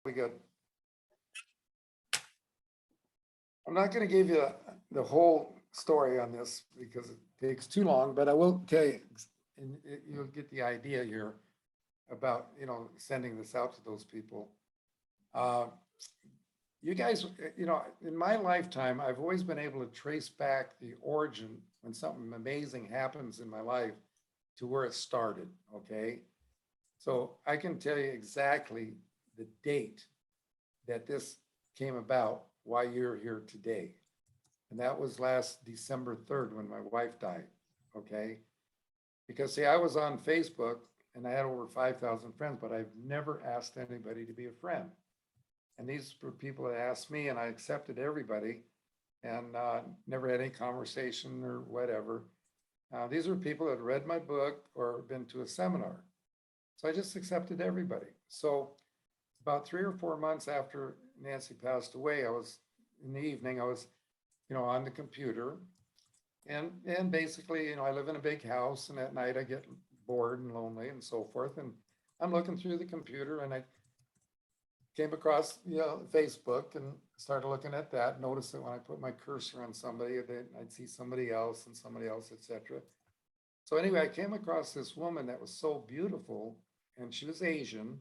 we got, I'm not going to give you the whole story on this because it takes too long, but I will tell you, and you'll get the idea here about, sending this out to those people. Uh, You guys, in my lifetime, I've always been able to trace back the origin when something amazing happens in my life to where it started, okay? So I can tell you exactly the date that this came about, why you're here today. And that was last December 3rd when my wife died, okay? Because see, I was on Facebook and I had over 5,000 friends, but I've never asked anybody to be a friend. And these were people that asked me and I accepted everybody and never had any conversation or whatever. These were people that read my book or been to a seminar. So I just accepted everybody. So about 3 or 4 months after Nancy passed away, I was in the evening, I was, on the computer. And basically, I live in a big house and at night I get bored and lonely and so forth. And I'm looking through the computer and I came across, Facebook and started looking at that. Noticed that when I put my cursor on somebody, I'd see somebody else, etc. So anyway, I came across this woman that was so beautiful, and she was Asian.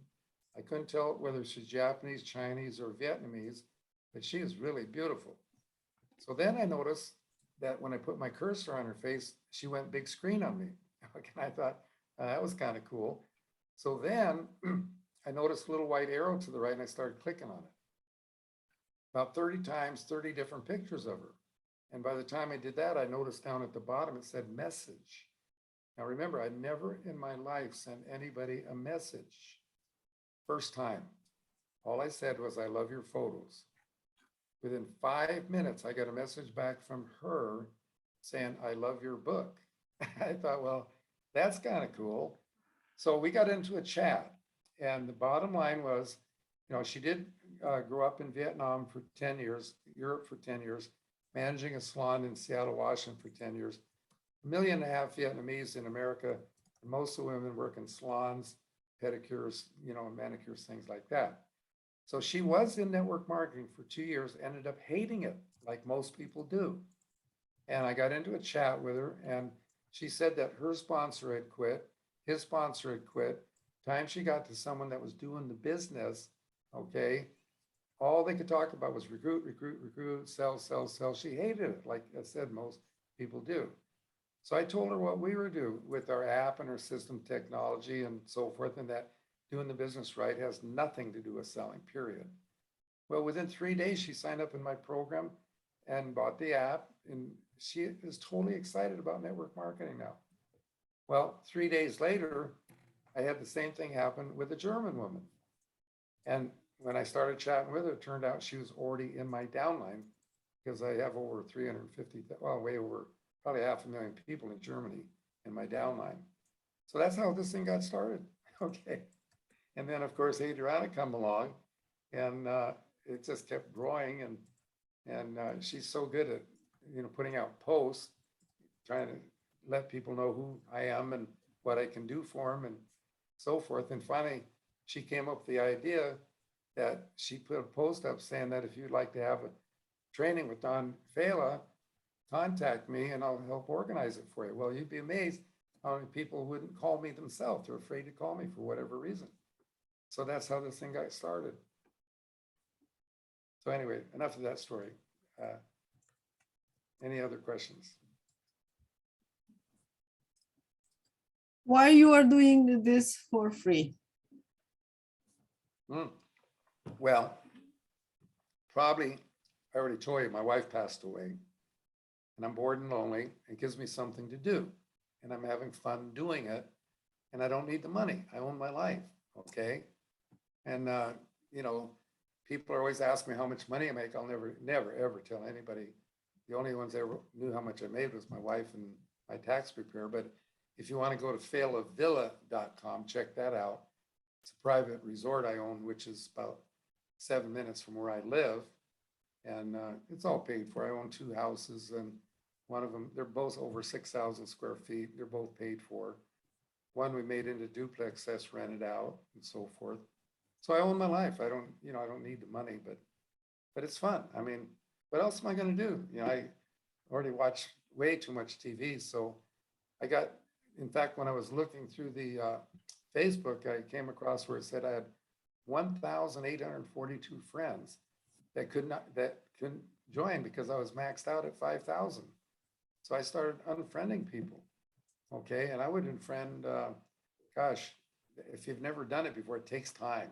I couldn't tell whether she's Japanese, Chinese, or Vietnamese, but she is really beautiful. So then I noticed that when I put my cursor on her face, she went big screen on me. And I thought, that was kind of cool. So then I noticed a little white arrow to the right and I started clicking on it. About 30 times, 30 different pictures of her. And by the time I did that, I noticed down at the bottom, it said message. Now remember, I never in my life sent anybody a message. First time. All I said was, I love your photos. Within 5 minutes, I got a message back from her saying, I love your book. I thought, well, that's kind of cool. So we got into a chat. And the bottom line was, she did grow up in Vietnam for 10 years, Europe for 10 years, managing a salon in Seattle, Washington for 10 years. 1.5 million Vietnamese in America. And most of the women work in salons, pedicures, manicures, things like that. So she was in network marketing for 2 years, ended up hating it like most people do. And I got into a chat with her and she said that her sponsor had quit, his sponsor had quit. Time she got to someone that was doing the business, okay, all they could talk about was recruit, recruit, recruit, sell, sell, sell. She hated it, like I said, most people do. So I told her what we were doing with our app and our system technology and so forth, and that doing the business right has nothing to do with selling, period. Well, within 3 days, she signed up in my program and bought the app, and she is totally excited about network marketing now. Well, 3 days later, I had the same thing happen with a German woman. And when I started chatting with her, it turned out she was already in my downline because I have over 350, well, way over, probably 500,000 people in Germany in my downline. So that's how this thing got started. Okay. And then of course, Adriana come along and it just kept growing and she's so good at, putting out posts, trying to let people know who I am and what I can do for them and so forth. And finally, she came up with the idea that she put a post up saying that if you'd like to have a training with Don Failla, contact me and I'll help organize it for you. Well, you'd be amazed how many people wouldn't call me themselves. They're afraid to call me for whatever reason. So that's how this thing got started. So anyway, enough of that story. Any other questions? Why you are doing this for free? Well, probably, I already told you, my wife passed away and I'm bored and lonely. It gives me something to do and I'm having fun doing it and I don't need the money. I own my life, okay? And, people are always asking me how much money I make. I'll never, ever tell anybody. The only ones that ever knew how much I made was my wife and my tax preparer. But if you want to go to failavilla.com, check that out. It's a private resort I own, which is about 7 minutes from where I live. And it's all paid for. I own 2 houses and one of them, they're both over 6,000 square feet. They're both paid for. One we made into duplex, that's rented out and so forth. So I own my life. I don't, I don't need the money, but it's fun. I mean, what else am I going to do? I already watch way too much TV. So I got, in fact, when I was looking through the Facebook, I came across where it said I had 1,842 friends that couldn't join because I was maxed out at 5,000. So I started unfriending people. Okay, and I would unfriend, gosh, if you've never done it before, it takes time.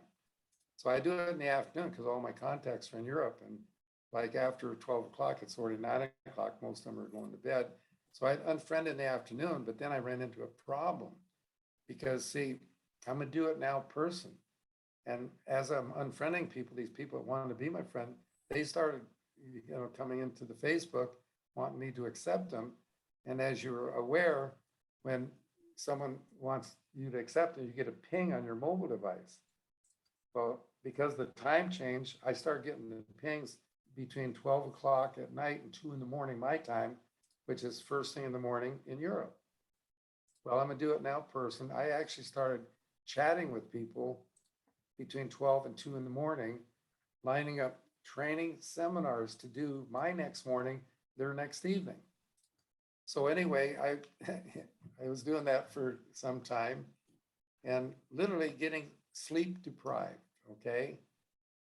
So I do it in the afternoon because all my contacts are in Europe, and like after 12 o'clock, it's already 9 o'clock. Most of them are going to bed. So I unfriend in the afternoon, but then I ran into a problem because, see, I'm a do it now person. And as I'm unfriending people, these people that wanted to be my friend, they started, coming into the Facebook, wanting me to accept them. And as you're aware, when someone wants you to accept them, you get a ping on your mobile device. Well, because the time change, I start getting the pings between 12 o'clock at night and 2 in the morning, my time, which is first thing in the morning in Europe. Well, I'm a do it now person. I actually started chatting with people between 12 and 2 in the morning, lining up training seminars to do my next morning, their next evening. So anyway, I was doing that for some time and literally getting sleep deprived, okay?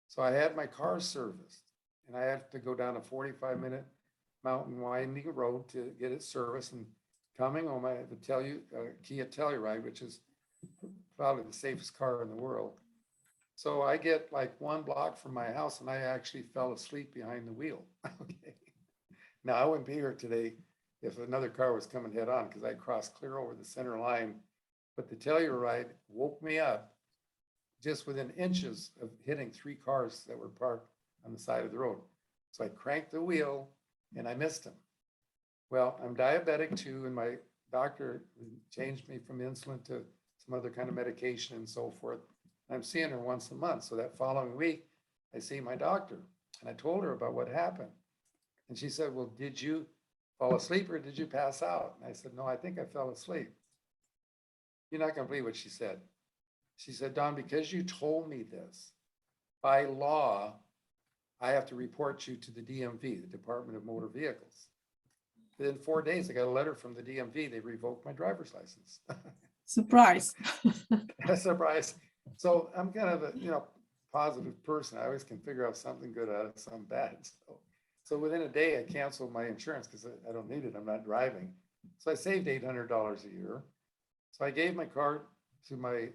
So I had my car serviced and I had to go down a 45-minute mountain winding road to get it serviced, and coming home, I had to tell you, Kia Telluride, which is probably the safest car in the world. So I get like 1 block from my house and I actually fell asleep behind the wheel. Okay. Now I wouldn't be here today if another car was coming head on because I crossed clear over the center line. But the Telluride woke me up just within inches of hitting 3 cars that were parked on the side of the road. So I cranked the wheel and I missed him. Well, I'm diabetic too, and my doctor changed me from insulin to some other kind of medication and so forth. I'm seeing her once a month. So that following week, I see my doctor and I told her about what happened. And she said, well, did you fall asleep or did you pass out? And I said, no, I think I fell asleep. You're not going to believe what she said. She said, Don, because you told me this, by law, I have to report you to the DMV, the Department of Motor Vehicles. Within 4 days, I got a letter from the DMV. They revoked my driver's license. Surprise. Surprise. So I'm kind of a, positive person. I always can figure out something good out of something bad. So within a day, I canceled my insurance because I don't need it. I'm not driving. So I saved $800 a year. So I gave my car to my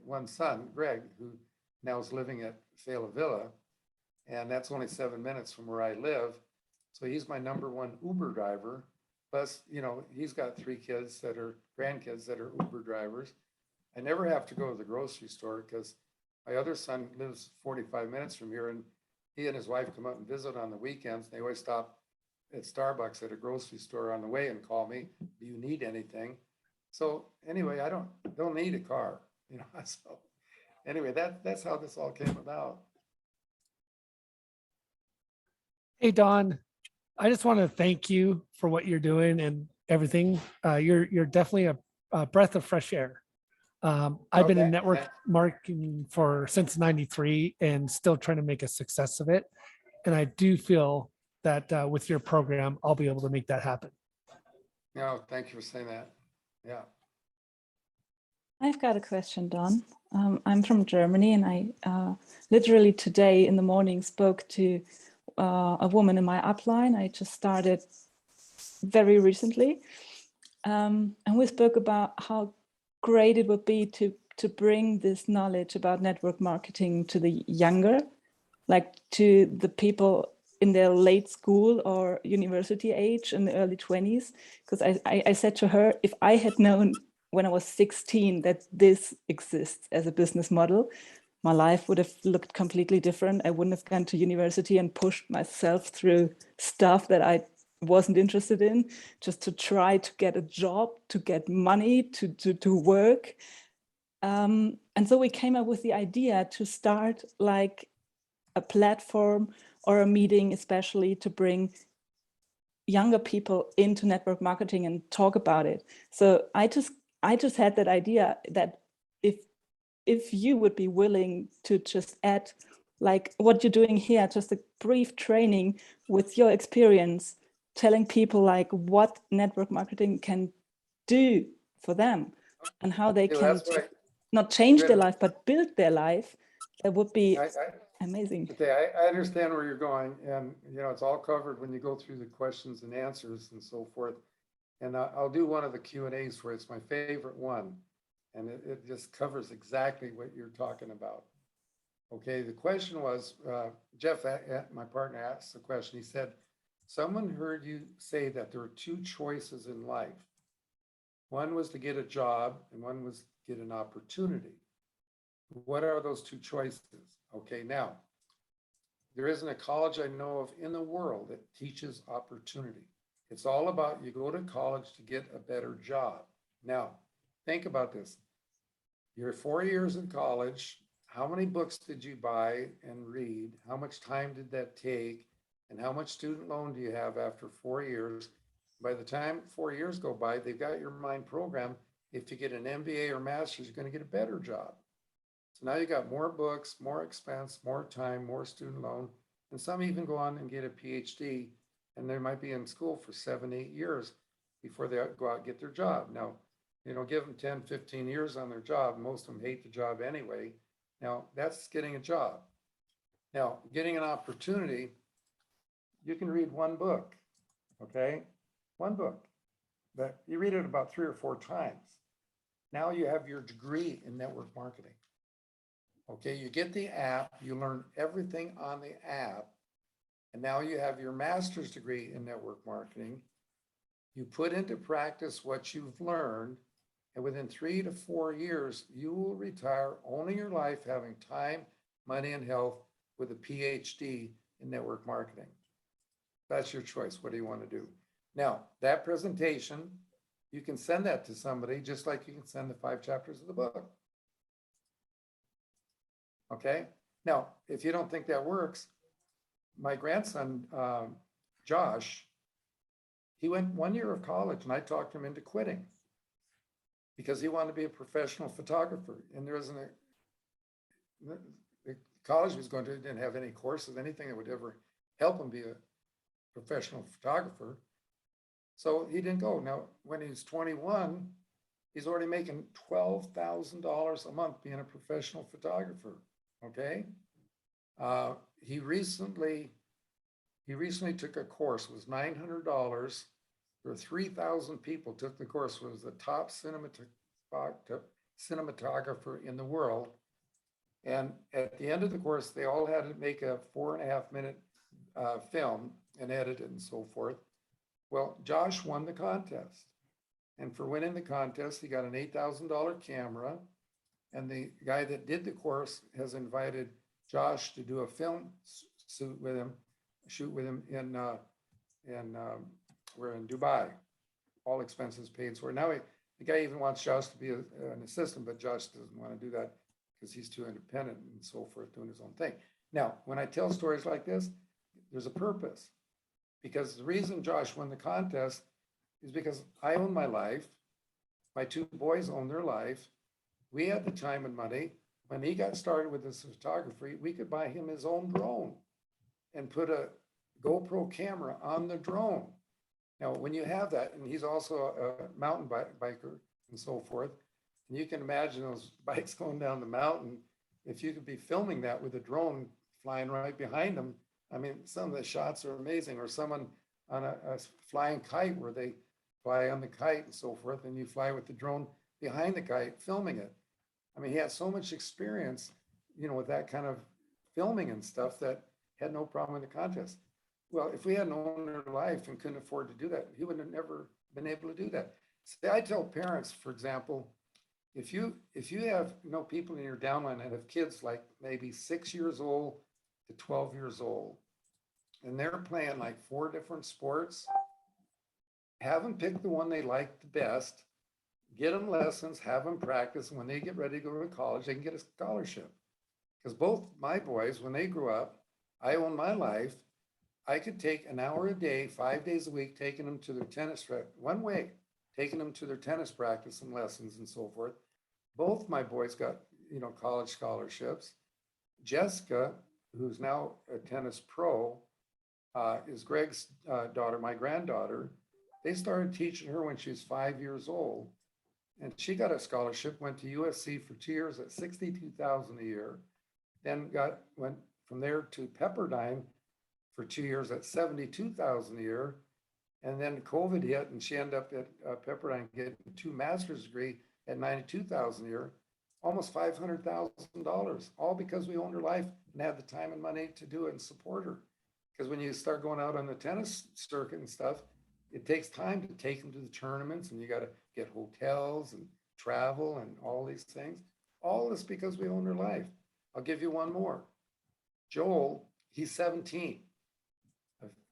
one son, Greg, who now is living at Failla Villa. And that's only 7 minutes from where I live. So he's my #1 Uber driver. Plus, he's got 3 kids that are grandkids that are Uber drivers. I never have to go to the grocery store because my other son lives 45 minutes from here, and he and his wife come out and visit on the weekends. They always stop at Starbucks at a grocery store on the way and call me, do you need anything? So anyway, I don't need a car, so anyway, that's how this all came about. Hey, Don, I just want to thank you for what you're doing and everything. You're definitely a breath of fresh air. I've been in network marketing since '93 and still trying to make a success of it. And I do feel that with your program, I'll be able to make that happen. No, thank you for saying that. Yeah. I've got a question, Don. I'm from Germany, and I literally today in the morning spoke to a woman in my upline. I just started very recently. And we spoke about how great it would be to bring this knowledge about network marketing to the younger, like to the people in their late school or university age in the early 20s. Because I said to her, if I had known when I was 16 that this exists as a business model, my life would have looked completely different. I wouldn't have gone to university and pushed myself through stuff that I wasn't interested in, just to try to get a job, to get money, to work. And so we came up with the idea to start like a platform or a meeting, especially to bring younger people into network marketing and talk about it. So I just had that idea that if if you would be willing to just add like what you're doing here, just a brief training with your experience, telling people like what network marketing can do for them and how they Yeah, can that's why. not change their Good. life, but build their life. That would be I, amazing. okay, I understand where you're going, and you know, it's all covered when you go through the questions and answers and so forth. And I'll do one of the Q and A's where it's my favorite one. And it just covers exactly what you're talking about. Okay, the question was, Jeff, my partner asked the question, he said, someone heard you say that there are two choices in life. One was to get a job and one was to get an opportunity. What are those two choices? Okay, now, there isn't a college I know of in the world that teaches opportunity. It's all about you go to college to get a better job. Now, think about this. You're 4 years in college. How many books did you buy and read? How much time did that take? And how much student loan do you have after 4 years? By the time 4 years go by, they've got your mind programmed. If you get an MBA or master's, you're going to get a better job. So now you got more books, more expense, more time, more student loan. And some even go on and get a PhD, and they might be in school for 7, 8 years before they go out and get their job. Now, you know, give them 10, 15 years on their job. Most of them hate the job anyway. Now, that's getting a job. Now, getting an opportunity, you can read one book, okay? One book, but you read it about 3 or 4 times. Now you have your degree in network marketing. Okay, you get the app, you learn everything on the app, and now you have your master's degree in network marketing. You put into practice what you've learned, and within 3 to 4 years, you will retire, owning your life, having time, money, and health with a PhD in network marketing. That's your choice. What do you want to do? Now, that presentation, you can send that to somebody just like you can send the 5 chapters of the book. Okay. Now, if you don't think that works, my grandson, Josh, he went 1 year of college and I talked him into quitting because he wanted to be a professional photographer. And there isn't the college he was going to didn't have any courses, anything that would ever help him be a professional photographer. So he didn't go. Now, when he's 21, he's already making $12,000 a month being a professional photographer. Okay. He recently took a course. It was $900. There were 3,000 people took the course. It was the top cinematographer in the world. And at the end of the course, they all had to make a 4.5-minute film and edit it and so forth. Well, Josh won the contest. And for winning the contest, he got an $8,000 camera. And the guy that did the course has invited Josh to do a film shoot with him we're in Dubai, all expenses paid for. Now the guy even wants Josh to be an assistant, but Josh doesn't want to do that because he's too independent and so forth, doing his own thing. Now, when I tell stories like this, there's a purpose, because the reason Josh won the contest is because I own my life. My 2 boys own their life. We had the time and money. When he got started with this photography, we could buy him his own drone and put a GoPro camera on the drone. Now, when you have that, and he's also a mountain biker and so forth, and you can imagine those bikes going down the mountain, if you could be filming that with a drone flying right behind them, I mean, some of the shots are amazing. Or someone on a flying kite where they fly on the kite and so forth, and you fly with the drone behind the kite, filming it. I mean, he had so much experience, you know, with that kind of filming and stuff that had no problem in the contest. Well, if we hadn't owned our life and couldn't afford to do that, he would have never been able to do that. See, I tell parents, for example, if you have, you know, people in your downline that have kids like maybe 6 years old to 12 years old, and they're playing like 4 different sports, have them pick the one they like the best, get them lessons, have them practice, and when they get ready to go to college, they can get a scholarship. Because both my boys, when they grew up, I own my life. I could take an hour a day, 5 days a week, taking them to their tennis one way, taking them to their tennis practice and lessons and so forth. Both my boys got college scholarships. Jessica, who's now a tennis pro, is Greg's daughter, my granddaughter. They started teaching her when she was 5 years old. And she got a scholarship, went to USC for 2 years at $62,000 a year. Then went from there to Pepperdine for 2 years at $72,000 a year. And then COVID hit and she ended up at Pepperdine getting 2 master's degree at $92,000 a year, almost $500,000, all because we owned her life and had the time and money to do it and support her. Because when you start going out on the tennis circuit and stuff, it takes time to take them to the tournaments, and you got to get hotels and travel and all these things. All this because we own her life. I'll give you one more. Joel, he's 17.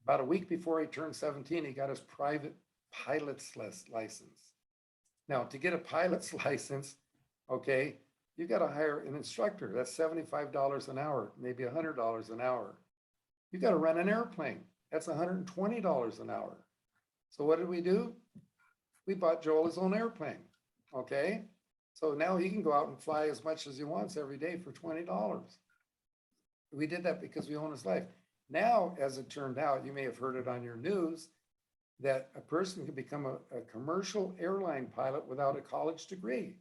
About a week before he turned 17, he got his private pilot's license. Now, to get a pilot's license, okay, you got to hire an instructor. That's $75 an hour, maybe $100 an hour. You got to rent an airplane. That's $120 an hour. So what did we do? We bought Joel his own airplane, okay? So now he can go out and fly as much as he wants every day for $20. We did that because we own his life. Now, as it turned out, you may have heard it on your news, that a person can become a commercial airline pilot without a college degree.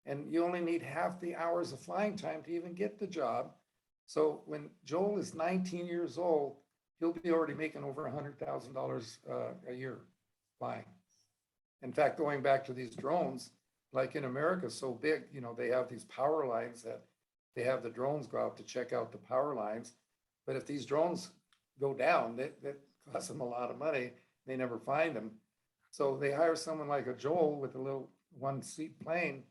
And you only need half the hours of flying time to even get the job. So when Joel is 19 years old, he'll be already making over $100,000 a year flying. In fact, going back to these drones, like in America, so big, they have these power lines that they have the drones go out to check out the power lines. But if these drones go down, that costs them a lot of money. They never find them. So they hire someone like a Joel with a little one-seat plane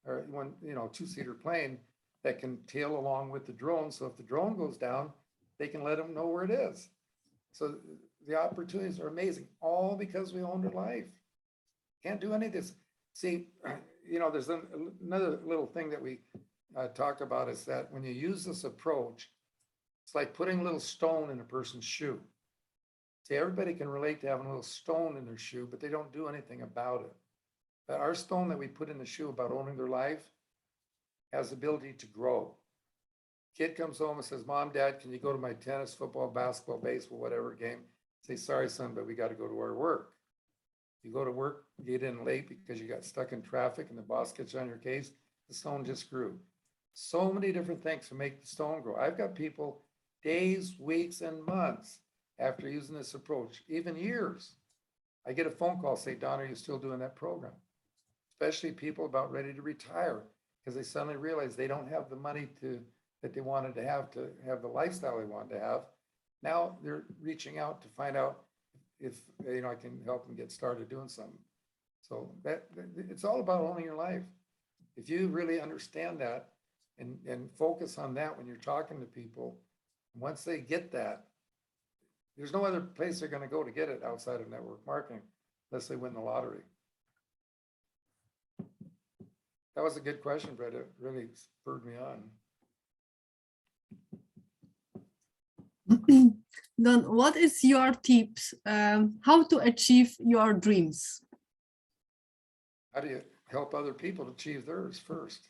or one, two-seater plane that can tail along with the drone. So if the drone goes down, they can let them know where it is. So the opportunities are amazing, all because we owned our life. Can't do any of this. See, there's another little thing that we talk about is that when you use this approach, it's like putting a little stone in a person's shoe. See, everybody can relate to having a little stone in their shoe, but they don't do anything about it. But our stone that we put in the shoe about owning their life has the ability to grow. Kid comes home and says, Mom, Dad, can you go to my tennis, football, basketball, baseball, whatever game? Say, sorry, son, but we got to go to our work. You go to work, get in late because you got stuck in traffic and the boss gets on your case, the stone just grew. So many different things to make the stone grow. I've got people days, weeks, and months after using this approach, even years. I get a phone call, say, Don, are you still doing that program? Especially people about ready to retire because they suddenly realize they don't have the money that they wanted to have the lifestyle they wanted to have. Now they're reaching out to find out if I can help them get started doing something. So that it's all about owning your life. If you really understand that and focus on that when you're talking to people, once they get that, there's no other place they're going to go to get it outside of network marketing unless they win the lottery. That was a good question, Brett. It really spurred me on. Don, what is your tips how to achieve your dreams? How do you help other people to achieve theirs first?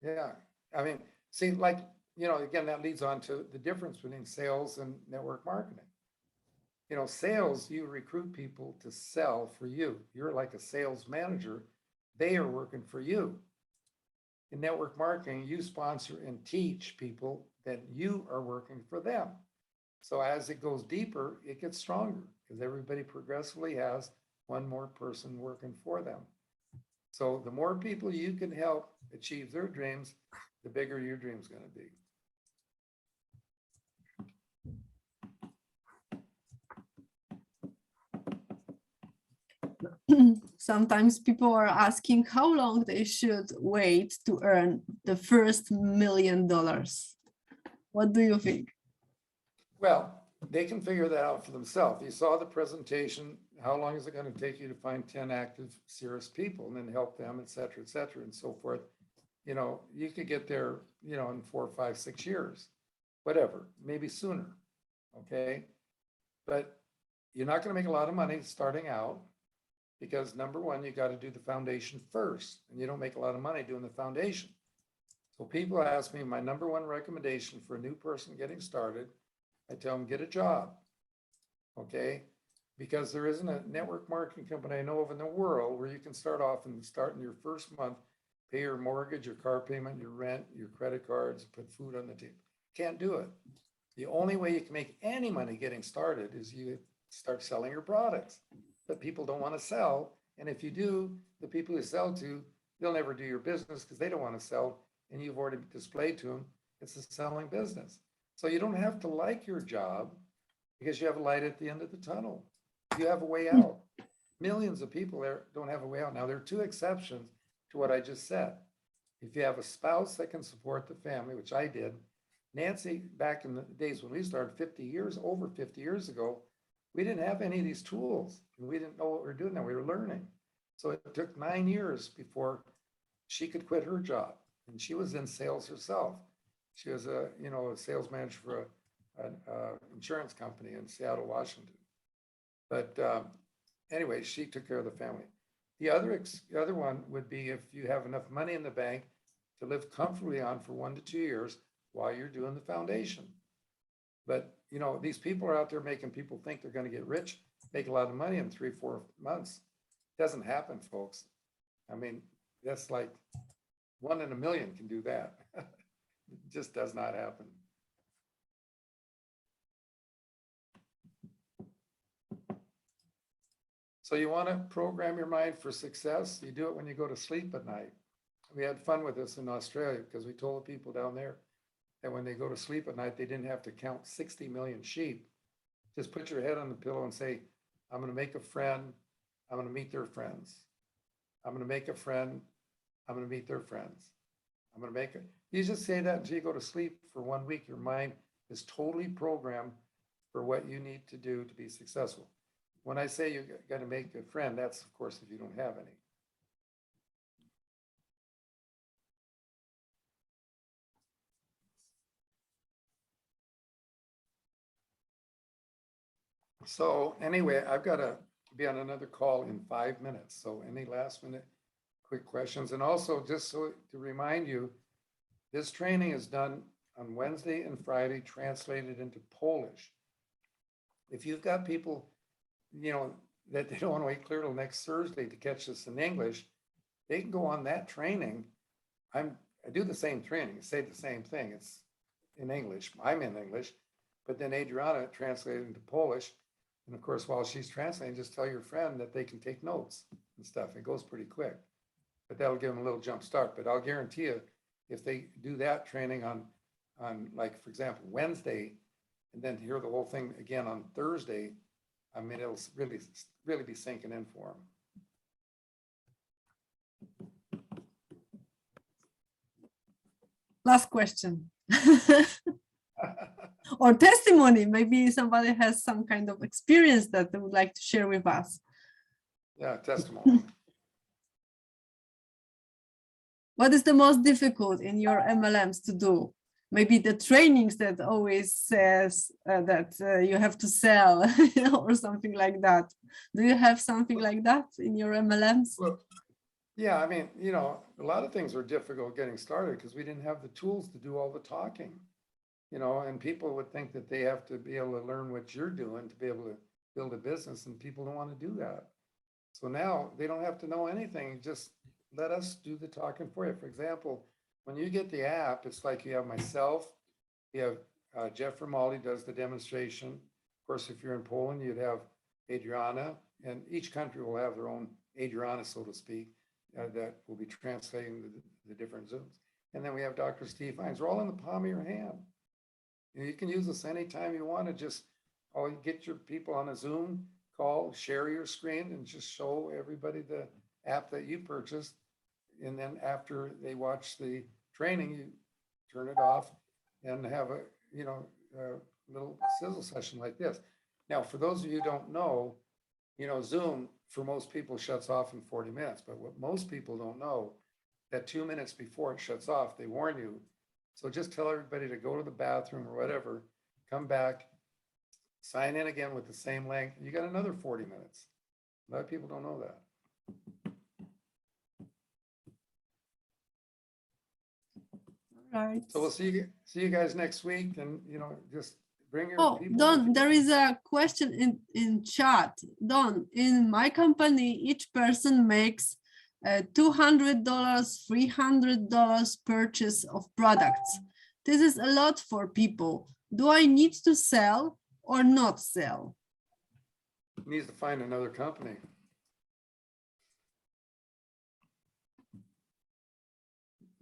Yeah, I mean, see, like, again, that leads on to the difference between sales and network marketing. Sales, you recruit people to sell for you. You're like a sales manager. They are working for you. In network marketing, you sponsor and teach people that you are working for them. So as it goes deeper, it gets stronger because everybody progressively has one more person working for them. So the more people you can help achieve their dreams, the bigger your dream's going to be. Sometimes people are asking how long they should wait to earn the first $1 million. What do you think? Well, they can figure that out for themselves. You saw the presentation. How long is it going to take you to find 10 active, serious people and then help them, et cetera, and so forth? You could get there, in 4, 5, 6 years, whatever, maybe sooner. Okay. But you're not going to make a lot of money starting out. Because number one, you got to do the foundation first, and you don't make a lot of money doing the foundation. So people ask me my number one recommendation for a new person getting started, I tell them get a job. Okay? Because there isn't a network marketing company I know of in the world where you can start off and start in your first month, pay your mortgage, your car payment, your rent, your credit cards, put food on the table. Can't do it. The only way you can make any money getting started is you start selling your products that people don't want to sell. And if you do, the people you sell to, they'll never do your business because they don't want to sell. And you've already displayed to them it's a selling business. So you don't have to like your job because you have a light at the end of the tunnel. You have a way out. Millions of people there don't have a way out. Now, there are two exceptions to what I just said. If you have a spouse that can support the family, which I did, Nancy, back in the days when we started over 50 years ago, we didn't have any of these tools and we didn't know what we were doing. Then we were learning. So it took 9 years before she could quit her job. And she was in sales herself. She was a sales manager for an insurance company in Seattle, Washington. But anyway, she took care of the family. The other one would be if you have enough money in the bank to live comfortably on for 1 to 2 years while you're doing the foundation. But these people are out there making people think they're going to get rich, make a lot of money in 3-4 months. It doesn't happen, folks. I mean, that's like 1 in a million can do that. It just does not happen. So you want to program your mind for success. You do it when you go to sleep at night. We had fun with this in Australia because we told the people down there that when they go to sleep at night, they didn't have to count 60 million sheep. Just put your head on the pillow and say, I'm going to make a friend. I'm going to meet their friends. I'm going to make a friend. I'm going to meet their friends. I'm going to make it. You just say that until you go to sleep for 1 week. Your mind is totally programmed for what you need to do to be successful. When I say you're going to make a friend, that's of course if you don't have any. So anyway, I've got to be on another call in 5 minutes. So any last minute quick questions? And also just so to remind you, this training is done on Wednesday and Friday, translated into Polish. If you've got people, that they don't want to wait clear till next Thursday to catch this in English, they can go on that training. I do the same training, say the same thing. It's in English. I'm in English, but then Adriana translated into Polish. And of course, while she's translating, just tell your friend that they can take notes and stuff. It goes pretty quick, but that'll give them a little jump start. But I'll guarantee you, if they do that training on like, for example, Wednesday, and then hear the whole thing again on Thursday, I mean, it'll really be sinking in for them. Last question. Or testimony. Maybe somebody has some kind of experience that they would like to share with us. Yeah, testimony. What is the most difficult in your MLMs to do? Maybe the trainings that always says that you have to sell or something like that. Do you have something like that in your MLMs? Well, yeah, I mean, a lot of things were difficult getting started because we didn't have the tools to do all the talking, and people would think that they have to be able to learn what you're doing to be able to build a business, and people don't want to do that. So now they don't have to know anything. Just let us do the talking for you. For example, when you get the app, it's like you have myself, you have Jeff Romaldi does the demonstration. Of course, if you're in Poland, you'd have Adriana, and each country will have their own Adriana, so to speak, that will be translating the different Zooms. And then we have Dr. Steve Hines. We're all in the palm of your hand. You can use this anytime you want to. Just get your people on a Zoom call, share your screen, and just show everybody the app that you purchased. And then after they watch the training, you turn it off and have a little sizzle session like this. Now, for those of you who don't know, Zoom for most people shuts off in 40 minutes. But what most people don't know, that 2 minutes before it shuts off, they warn you. So just tell everybody to go to the bathroom or whatever, come back, sign in again with the same link. You got another 40 minutes. A lot of people don't know that. Right. So we'll see you guys next week, and just bring your Oh, people. Don, there is a question in chat. Don, in my company, each person makes $200, $300 purchase of products. This is a lot for people. Do I need to sell or not sell? Needs to find another company.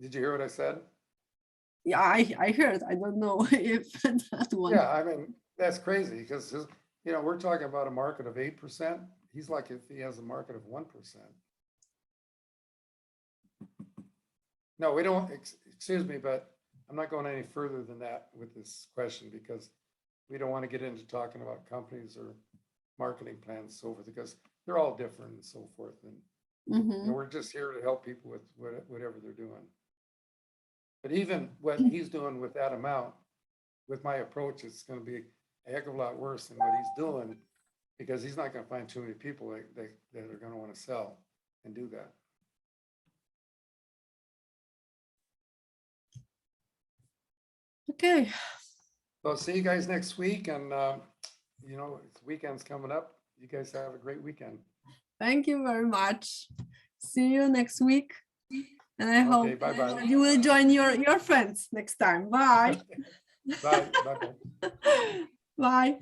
Did you hear what I said? Yeah, I heard. I don't know if that one. Yeah, I mean, that's crazy because, we're talking about a market of 8%. He's like if he has a market of 1%. No, we don't, excuse me, but I'm not going any further than that with this question because we don't want to get into talking about companies or marketing plans, so forth, because they're all different and so forth. And Mhm. we're just here to help people with whatever they're doing. But even what he's doing with that amount, with my approach, it's going to be a heck of a lot worse than what he's doing because he's not going to find too many people that are going to want to sell and do that. Okay. So see you guys next week. And, it's weekend's coming up. You guys have a great weekend. Thank you very much. See you next week. And I Okay, hope bye-bye. you will join your friends next time. Bye. Bye. Bye. Bye.